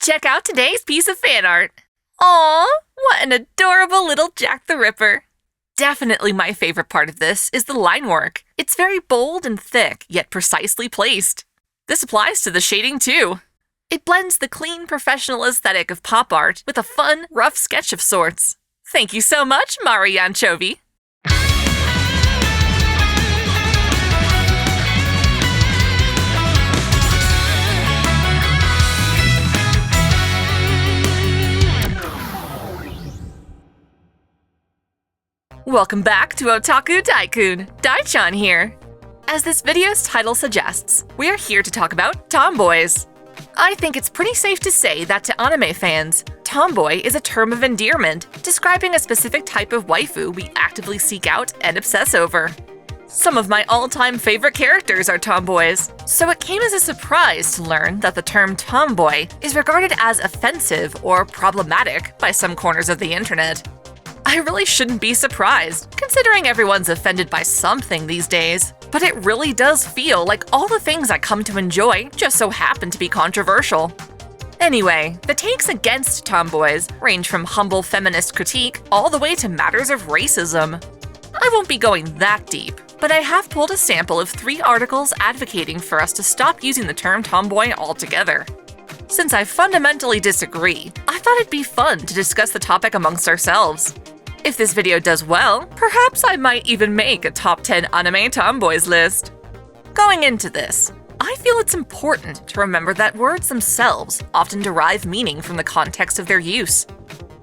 check out today's piece of fan art. Aww, what an adorable little Jack the Ripper. Definitely my favorite part of this is the line work. It's very bold and thick, yet precisely placed. This applies to the shading too. It blends the clean, professional aesthetic of pop art with a fun, rough sketch of sorts. Thank you so much, Mari Anchovy. Welcome back to Otaku Tycoon. Dai-chan here. As this video's title suggests, we are here to talk about tomboys. I think it's pretty safe to say that to anime fans, tomboy is a term of endearment describing a specific type of waifu we actively seek out and obsess over. Some of my all-time favorite characters are tomboys, so it came as a surprise to learn that the term tomboy is regarded as offensive or problematic by some corners of the internet. I really shouldn't be surprised, considering everyone's offended by something these days, but it really does feel like all the things I come to enjoy just so happen to be controversial. Anyway, the takes against tomboys range from humble feminist critique all the way to matters of racism. I won't be going that deep, but I have pulled a sample of 3 articles advocating for us to stop using the term tomboy altogether. Since I fundamentally disagree, I thought it'd be fun to discuss the topic amongst ourselves. If this video does well, perhaps I might even make a top 10 anime tomboys list. Going into this, I feel it's important to remember that words themselves often derive meaning from the context of their use.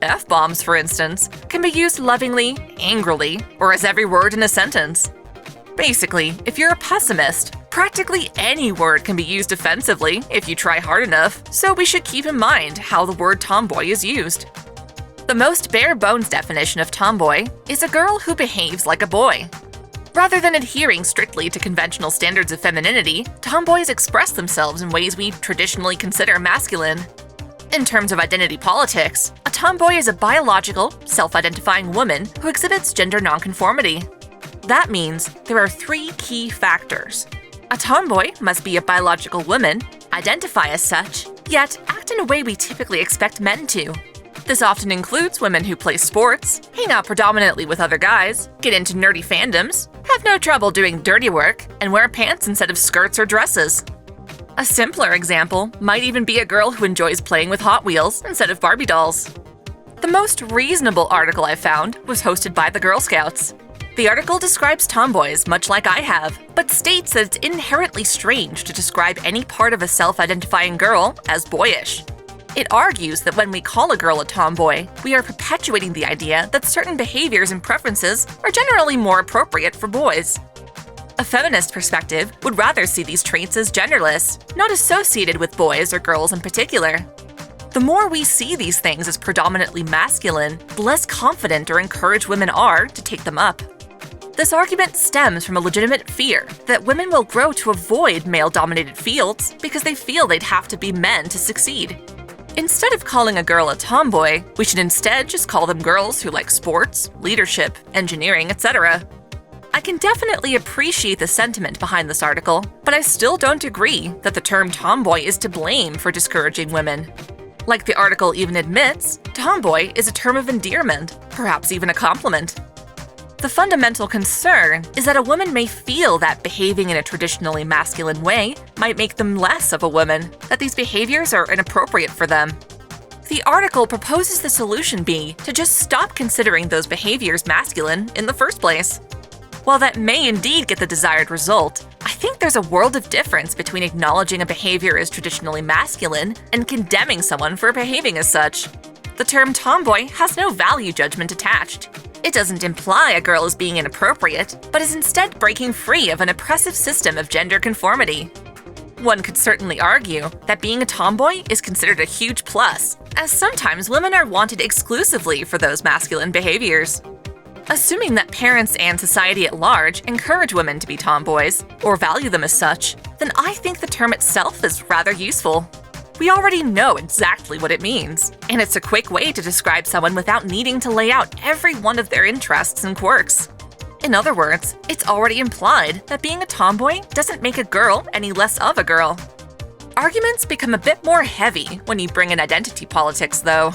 F-bombs, for instance, can be used lovingly, angrily, or as every word in a sentence. Basically, if you're a pessimist, practically any word can be used offensively if you try hard enough, so we should keep in mind how the word tomboy is used. The most bare-bones definition of tomboy is a girl who behaves like a boy. Rather than adhering strictly to conventional standards of femininity, tomboys express themselves in ways we traditionally consider masculine. In terms of identity politics, a tomboy is a biological, self-identifying woman who exhibits gender nonconformity. That means there are 3 key factors. A tomboy must be a biological woman, identify as such, yet act in a way we typically expect men to. This often includes women who play sports, hang out predominantly with other guys, get into nerdy fandoms, have no trouble doing dirty work, and wear pants instead of skirts or dresses. A simpler example might even be a girl who enjoys playing with Hot Wheels instead of Barbie dolls. The most reasonable article I found was hosted by the Girl Scouts. The article describes tomboys much like I have, but states that it's inherently strange to describe any part of a self-identifying girl as boyish. It argues that when we call a girl a tomboy, we are perpetuating the idea that certain behaviors and preferences are generally more appropriate for boys. A feminist perspective would rather see these traits as genderless, not associated with boys or girls in particular. The more we see these things as predominantly masculine, the less confident or encouraged women are to take them up. This argument stems from a legitimate fear that women will grow to avoid male-dominated fields because they feel they'd have to be men to succeed. Instead of calling a girl a tomboy, we should instead just call them girls who like sports, leadership, engineering, etc. I can definitely appreciate the sentiment behind this article, but I still don't agree that the term tomboy is to blame for discouraging women. Like the article even admits, tomboy is a term of endearment, perhaps even a compliment. The fundamental concern is that a woman may feel that behaving in a traditionally masculine way might make them less of a woman, that these behaviors are inappropriate for them. The article proposes the solution be to just stop considering those behaviors masculine in the first place. While that may indeed get the desired result, I think there's a world of difference between acknowledging a behavior as traditionally masculine and condemning someone for behaving as such. The term tomboy has no value judgment attached. It doesn't imply a girl is being inappropriate, but is instead breaking free of an oppressive system of gender conformity. One could certainly argue that being a tomboy is considered a huge plus, as sometimes women are wanted exclusively for those masculine behaviors. Assuming that parents and society at large encourage women to be tomboys, or value them as such, then I think the term itself is rather useful. We already know exactly what it means, and it's a quick way to describe someone without needing to lay out every one of their interests and quirks. In other words, it's already implied that being a tomboy doesn't make a girl any less of a girl. Arguments become a bit more heavy when you bring in identity politics, though.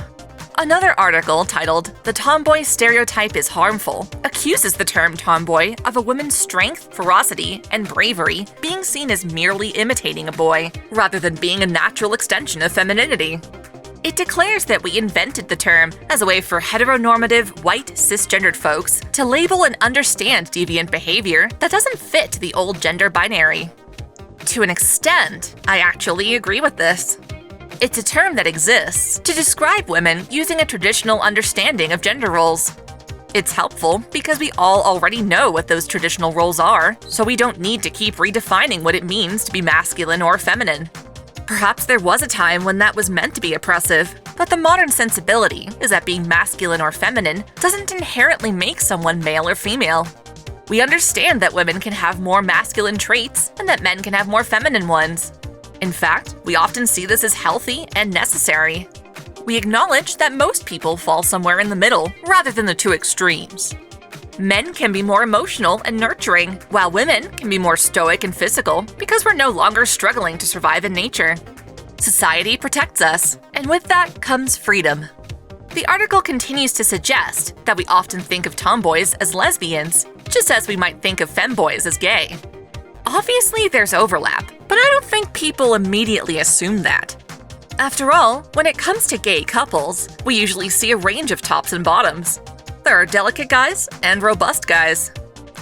Another article titled "The Tomboy Stereotype is Harmful" accuses the term tomboy of a woman's strength, ferocity, and bravery being seen as merely imitating a boy, rather than being a natural extension of femininity. It declares that we invented the term as a way for heteronormative, white, cisgendered folks to label and understand deviant behavior that doesn't fit the old gender binary. To an extent, I actually agree with this. It's a term that exists to describe women using a traditional understanding of gender roles. It's helpful because we all already know what those traditional roles are, so we don't need to keep redefining what it means to be masculine or feminine. Perhaps there was a time when that was meant to be oppressive, but the modern sensibility is that being masculine or feminine doesn't inherently make someone male or female. We understand that women can have more masculine traits and that men can have more feminine ones. In fact, we often see this as healthy and necessary. We acknowledge that most people fall somewhere in the middle rather than the two extremes. Men can be more emotional and nurturing, while women can be more stoic and physical because we're no longer struggling to survive in nature. Society protects us, and with that comes freedom. The article continues to suggest that we often think of tomboys as lesbians, just as we might think of femboys as gay. Obviously, there's overlap, but I don't think people immediately assume that. After all, when it comes to gay couples, we usually see a range of tops and bottoms. There are delicate guys and robust guys.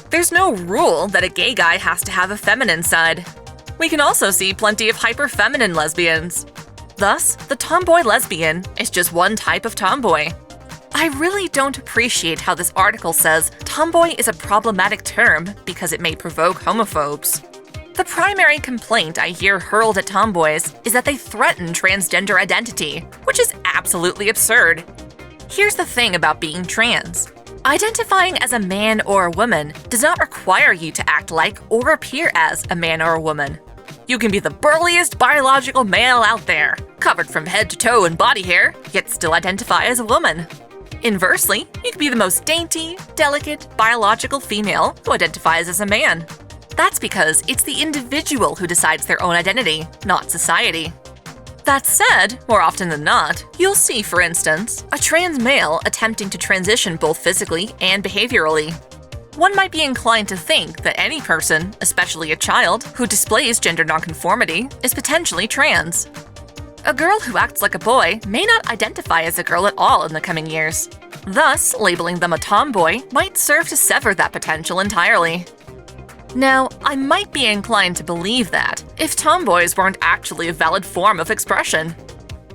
There's no rule that a gay guy has to have a feminine side. We can also see plenty of hyper-feminine lesbians. Thus, the tomboy lesbian is just one type of tomboy. I really don't appreciate how this article says tomboy is a problematic term because it may provoke homophobes. The primary complaint I hear hurled at tomboys is that they threaten transgender identity, which is absolutely absurd. Here's the thing about being trans. Identifying as a man or a woman does not require you to act like or appear as a man or a woman. You can be the burliest biological male out there, covered from head to toe in body hair, yet still identify as a woman. Inversely, you can be the most dainty, delicate, biological female who identifies as a man. That's because it's the individual who decides their own identity, not society. That said, more often than not, you'll see, for instance, a trans male attempting to transition both physically and behaviorally. One might be inclined to think that any person, especially a child, who displays gender nonconformity is potentially trans. A girl who acts like a boy may not identify as a girl at all in the coming years. Thus, labeling them a tomboy might serve to sever that potential entirely. Now, I might be inclined to believe that if tomboys weren't actually a valid form of expression.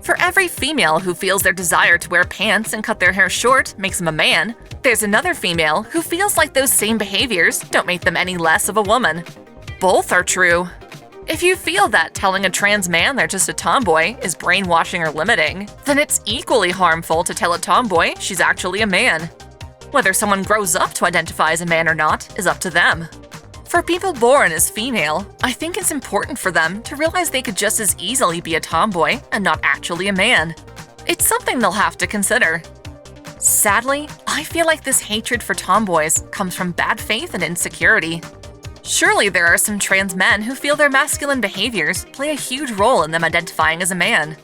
For every female who feels their desire to wear pants and cut their hair short makes them a man, there's another female who feels like those same behaviors don't make them any less of a woman. Both are true. If you feel that telling a trans man they're just a tomboy is brainwashing or limiting, then it's equally harmful to tell a tomboy she's actually a man. Whether someone grows up to identify as a man or not is up to them. For people born as female, I think it's important for them to realize they could just as easily be a tomboy and not actually a man. It's something they'll have to consider. Sadly, I feel like this hatred for tomboys comes from bad faith and insecurity. Surely there are some trans men who feel their masculine behaviors play a huge role in them identifying as a man.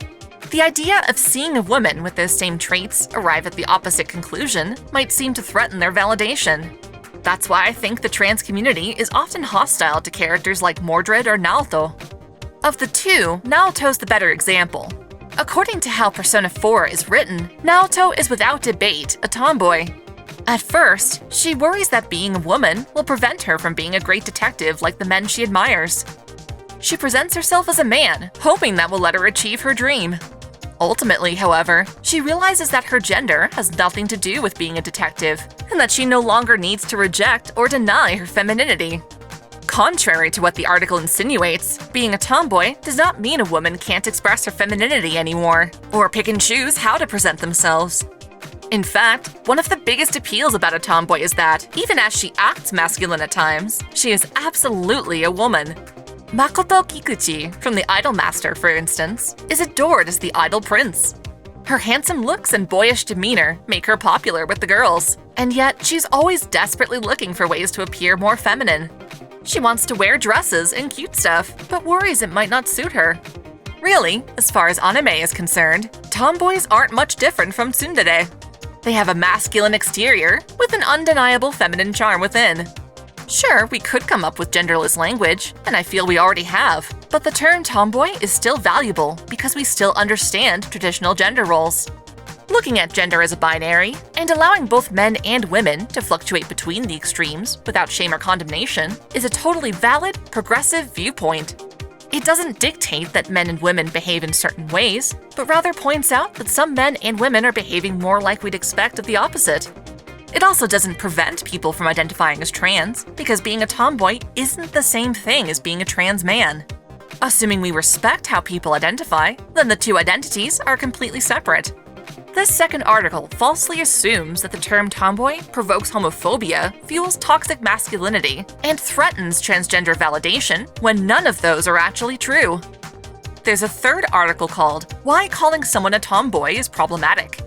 The idea of seeing a woman with those same traits arrive at the opposite conclusion might seem to threaten their validation. That's why I think the trans community is often hostile to characters like Mordred or Naoto. Of the two, Naoto's the better example. According to how Persona 4 is written, Naoto is without debate a tomboy. At first, she worries that being a woman will prevent her from being a great detective like the men she admires. She presents herself as a man, hoping that will let her achieve her dream. Ultimately, however, she realizes that her gender has nothing to do with being a detective, and that she no longer needs to reject or deny her femininity. Contrary to what the article insinuates, being a tomboy does not mean a woman can't express her femininity anymore, or pick and choose how to present themselves. In fact, one of the biggest appeals about a tomboy is that, even as she acts masculine at times, she is absolutely a woman. Makoto Kikuchi from The Idolmaster, for instance, is adored as the idol prince. Her handsome looks and boyish demeanor make her popular with the girls, and yet she's always desperately looking for ways to appear more feminine. She wants to wear dresses and cute stuff, but worries it might not suit her. Really, as far as anime is concerned, tomboys aren't much different from tsundere. They have a masculine exterior with an undeniable feminine charm within. Sure, we could come up with genderless language, and I feel we already have, but the term tomboy is still valuable because we still understand traditional gender roles. Looking at gender as a binary, and allowing both men and women to fluctuate between the extremes without shame or condemnation, is a totally valid, progressive viewpoint. It doesn't dictate that men and women behave in certain ways, but rather points out that some men and women are behaving more like we'd expect of the opposite. It also doesn't prevent people from identifying as trans, because being a tomboy isn't the same thing as being a trans man. Assuming we respect how people identify, then the two identities are completely separate. This second article falsely assumes that the term tomboy provokes homophobia, fuels toxic masculinity, and threatens transgender validation when none of those are actually true. There's a third article called "Why Calling Someone a Tomboy is Problematic."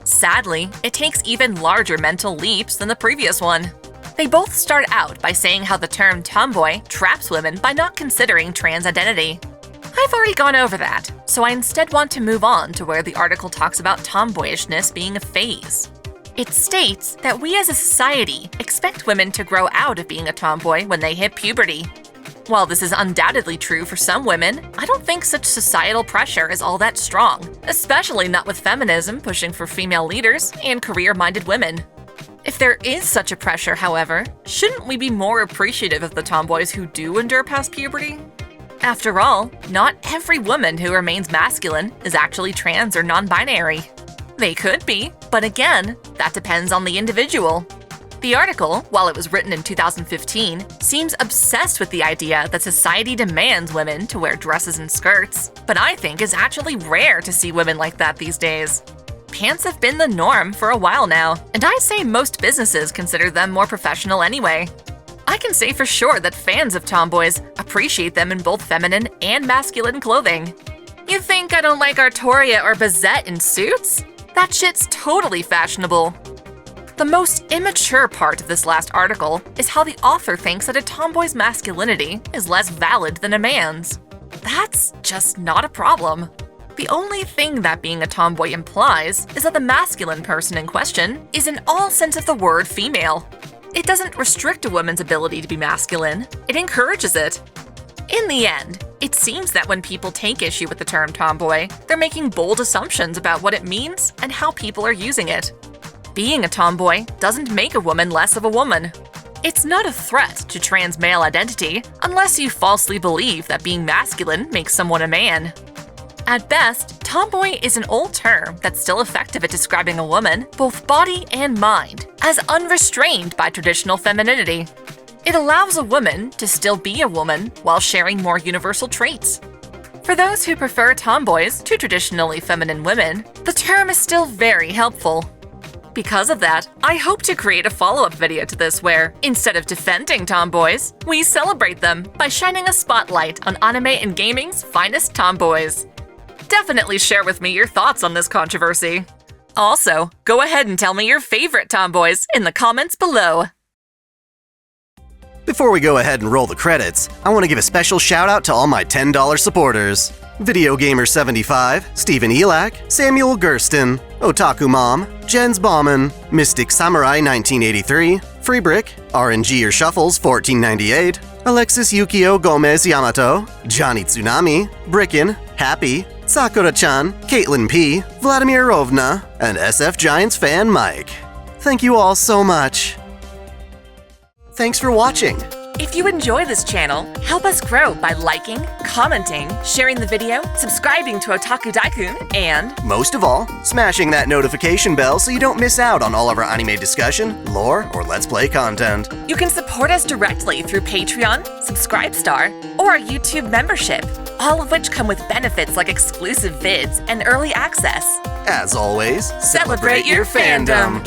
Sadly, it takes even larger mental leaps than the previous one. They both start out by saying how the term tomboy traps women by not considering trans identity. I've already gone over that, so I instead want to move on to where the article talks about tomboyishness being a phase. It states that we as a society expect women to grow out of being a tomboy when they hit puberty. While this is undoubtedly true for some women, I don't think such societal pressure is all that strong, especially not with feminism pushing for female leaders and career-minded women. If there is such a pressure, however, shouldn't we be more appreciative of the tomboys who do endure past puberty? After all, not every woman who remains masculine is actually trans or non-binary. They could be, but again, that depends on the individual. The article, while it was written in 2015, seems obsessed with the idea that society demands women to wear dresses and skirts, but I think it's actually rare to see women like that these days. Pants have been the norm for a while now, and I'd say most businesses consider them more professional anyway. I can say for sure that fans of tomboys appreciate them in both feminine and masculine clothing. You think I don't like Artoria or Bazette in suits? That shit's totally fashionable. The most immature part of this last article is how the author thinks that a tomboy's masculinity is less valid than a man's. That's just not a problem. The only thing that being a tomboy implies is that the masculine person in question is in all sense of the word female. It doesn't restrict a woman's ability to be masculine, it encourages it. In the end, it seems that when people take issue with the term tomboy, they're making bold assumptions about what it means and how people are using it. Being a tomboy doesn't make a woman less of a woman. It's not a threat to trans male identity unless you falsely believe that being masculine makes someone a man. At best, tomboy is an old term that's still effective at describing a woman, both body and mind, as unrestrained by traditional femininity. It allows a woman to still be a woman while sharing more universal traits. For those who prefer tomboys to traditionally feminine women, the term is still very helpful. Because of that, I hope to create a follow-up video to this where, instead of defending tomboys, we celebrate them by shining a spotlight on anime and gaming's finest tomboys. Definitely share with me your thoughts on this controversy. Also, go ahead and tell me your favorite tomboys in the comments below. Before we go ahead and roll the credits, I want to give a special shout out to all my $10 supporters. Video Gamer 75, Stephen Elak, Samuel Gersten, Otaku Mom, Jens Bauman, Mystic Samurai 1983, Freebrick, RNG or Shuffles 1498, Alexis Yukio Gomez Yamato, Johnny Tsunami, Bricken, Happy, Sakura-chan, Caitlin P, Vladimir Rovna, and SF Giants fan Mike. Thank you all so much. Thanks for watching. If you enjoy this channel, help us grow by liking, commenting, sharing the video, subscribing to Otaku Daikun, and most of all, smashing that notification bell so you don't miss out on all of our anime discussion, lore, or Let's Play content. You can support us directly through Patreon, Subscribestar, or our YouTube membership, all of which come with benefits like exclusive vids and early access. As always, celebrate your fandom!